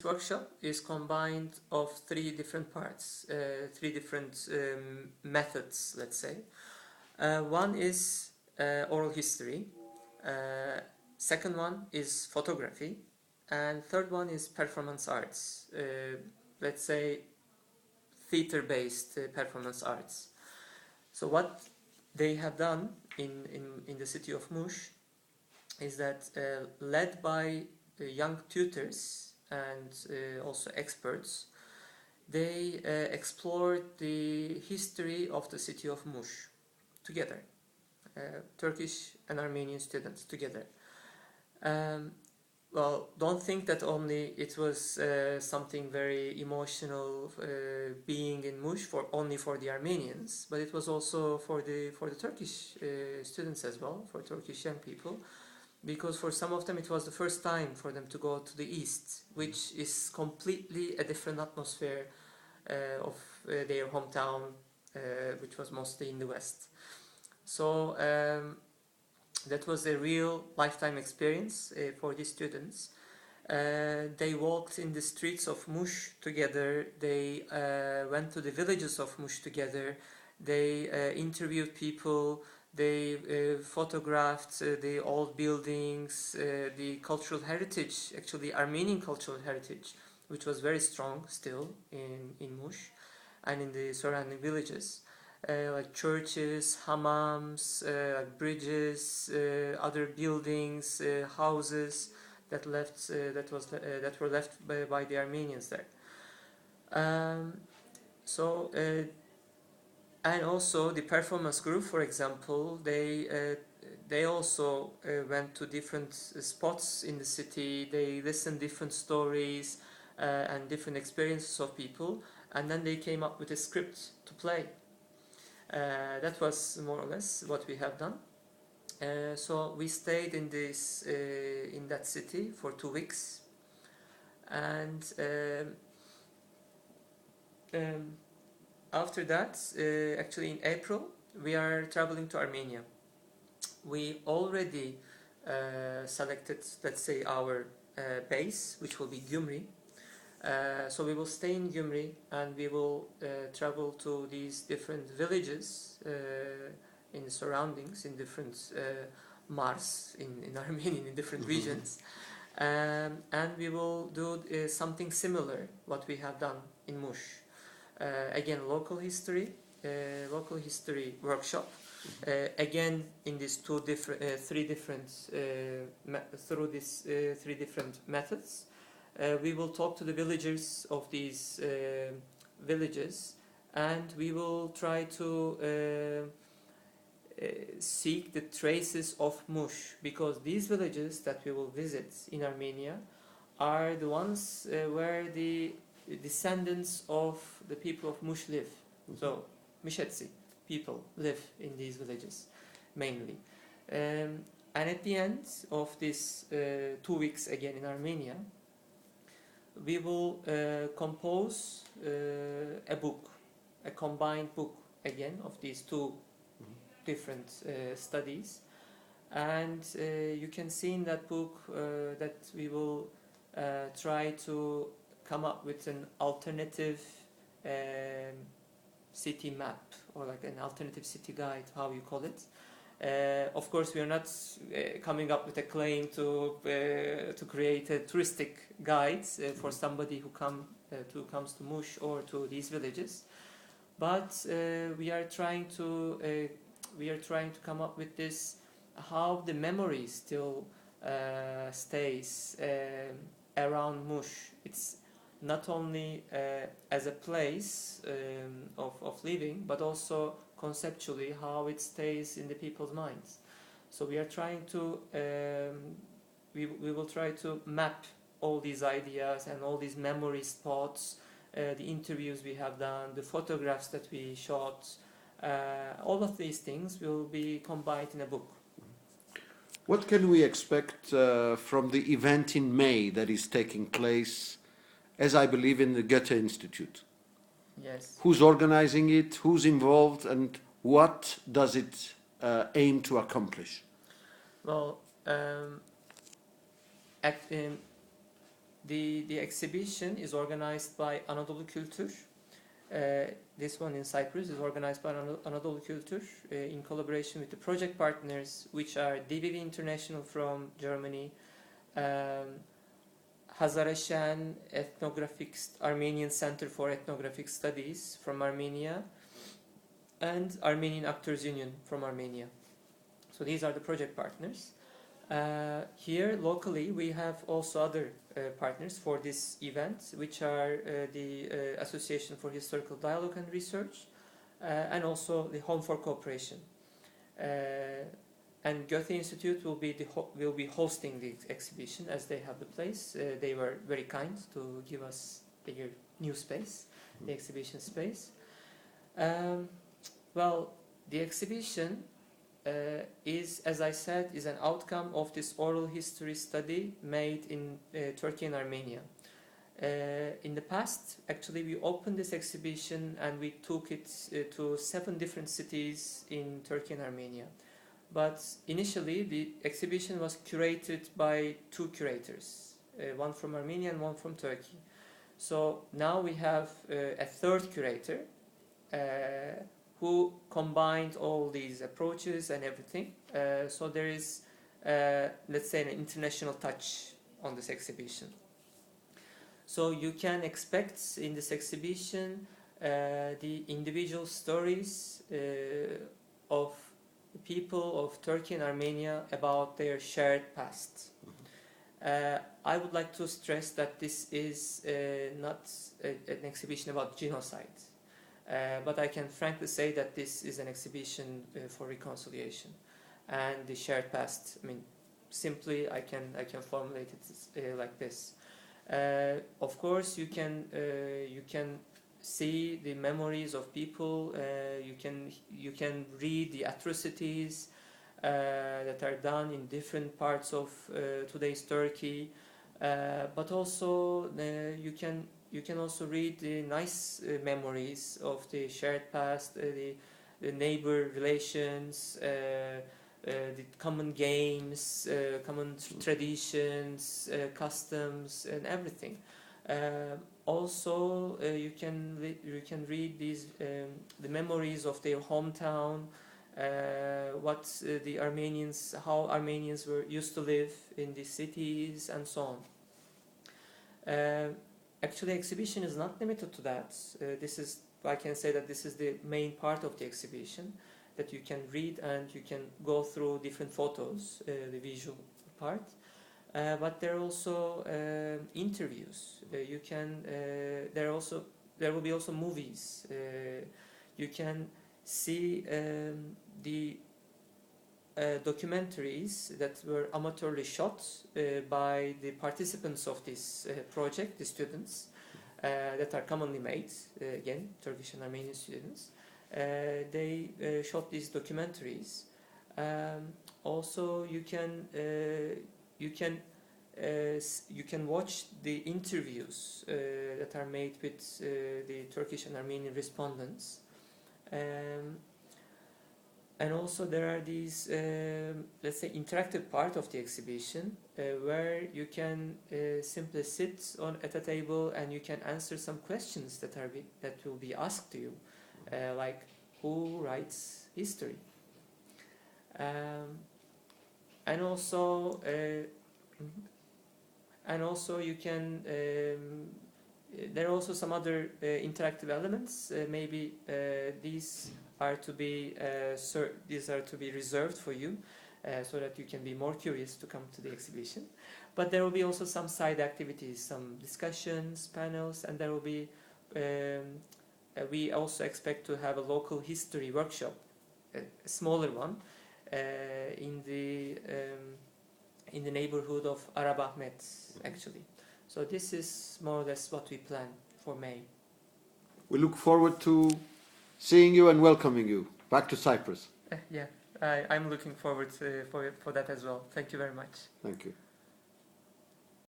workshop is combined of three different parts, three different methods, let's say. One is oral history, second one is photography, and third one is performance arts, let's say theater-based performance arts. So what they have done in the city of Mush is that, led by young tutors and also experts, they explored the history of the city of Mush together, Turkish and Armenian students together. Well, don't think that only it was something very emotional being in Mush only for the Armenians, but it was also for the Turkish students as well, for Turkish young people, because for some of them it was the first time for them to go to the east, which is completely a different atmosphere of their hometown, which was mostly in the west. So that was a real lifetime experience for these students. They walked in the streets of Mush together, they went to the villages of Mush together, they interviewed people, they photographed the old buildings, the cultural heritage, actually Armenian cultural heritage, which was very strong still in Mush and in the surrounding villages. Like churches, hammams, bridges, other buildings, houses that were left by the Armenians there. And also the performance group, for example, they also went to different spots in the city. They listened different stories and different experiences of people, and then they came up with a script to play. That was more or less what we have done. So we stayed in that city for 2 weeks, and after that, actually in April, we are traveling to Armenia. We already selected, let's say, our base, which will be Gyumri. So we will stay in Gyumri and we will travel to these different villages in the surroundings, in different Mars, in Armenian, in different regions. And we will do something similar what we have done in Mush. Again, local history workshop. Again, in these three different methods. We will talk to the villagers of these villages, and we will try to seek the traces of Mush, because these villages that we will visit in Armenia are the ones where the descendants of the people of Mush live. So Mishetsi people live in these villages mainly. And at the end of this 2 weeks again in Armenia, we will compose a book, a combined book again of these two different studies. And you can see in that book that we will try to come up with an alternative city map, or like an alternative city guide, how you call it. Of course, we are not coming up with a claim to create a touristic guide for somebody who comes to Mush or to these villages, but we are trying to come up with this, how the memory still stays around Mush. It's not only as a place of living, but also conceptually how it stays in the people's minds. So we are trying to we will try to map all these ideas and all these memory spots, the interviews we have done, the photographs that we shot, all of these things will be combined in a book. What can we expect from the event in May that is taking place, as I believe, in the Goethe Institute? Yes. Who's organizing it? Who's involved? And what does it aim to accomplish? Well, The exhibition is organized by Anadolu Kultur. This one in Cyprus is organized by Anadolu Kultur in collaboration with the project partners, which are DVV International from Germany, Hazareshan Armenian Center for Ethnographic Studies from Armenia, and Armenian Actors Union from Armenia. So these are the project partners. Here locally we have also other partners for this event, which are the Association for Historical Dialogue and Research and also the Home for Cooperation. And Goethe Institute will be hosting the exhibition, as they have the place. They were very kind to give us their new space, the exhibition space. Well, the exhibition is, as I said, is an outcome of this oral history study made in Turkey and Armenia. In the past, actually, we opened this exhibition and we took it to 7 different cities in Turkey and Armenia. But initially, the exhibition was curated by 2 curators, one from Armenia and one from Turkey. So now we have a 3rd curator who combined all these approaches and everything. So there is, let's say, an international touch on this exhibition. So you can expect in this exhibition the individual stories of the people of Turkey and Armenia about their shared past. I would like to stress that this is not an exhibition about genocide, but I can frankly say that this is an exhibition for reconciliation and the shared past. I mean, simply I can formulate it like this. Of course, you can see the memories of people. You can read the atrocities that are done in different parts of today's Turkey, but also you can also read the nice memories of the shared past, the neighbor relations, the common games, common traditions, customs, and everything. Also, you can read these the memories of their hometown, how Armenians used to live in the cities, and so on. Actually, exhibition is not limited to that. I can say that this is the main part of the exhibition, that you can read and you can go through different photos, the visual part. But there are also interviews. There will be also movies. You can see the documentaries that were amateurly shot by the participants of this project, the students, that are commonly made, again, Turkish and Armenian students. They shot these documentaries. Also, you can watch the interviews that are made with the Turkish and Armenian respondents. And also there are these, let's say, interactive part of the exhibition where you can simply sit at a table and you can answer some questions that will be asked to you, like who writes history, and also you can. There are also some other interactive elements. Maybe these are to be reserved for you, so that you can be more curious to come to the exhibition. But there will be also some side activities, some discussions, panels, and there will be. We also expect to have a local history workshop, a smaller one, in the neighborhood of Arab Ahmet, actually. So this is more or less what we plan for May. We look forward to seeing you and welcoming you back to Cyprus. Yeah, I'm looking forward for that as well. Thank you very much. Thank you.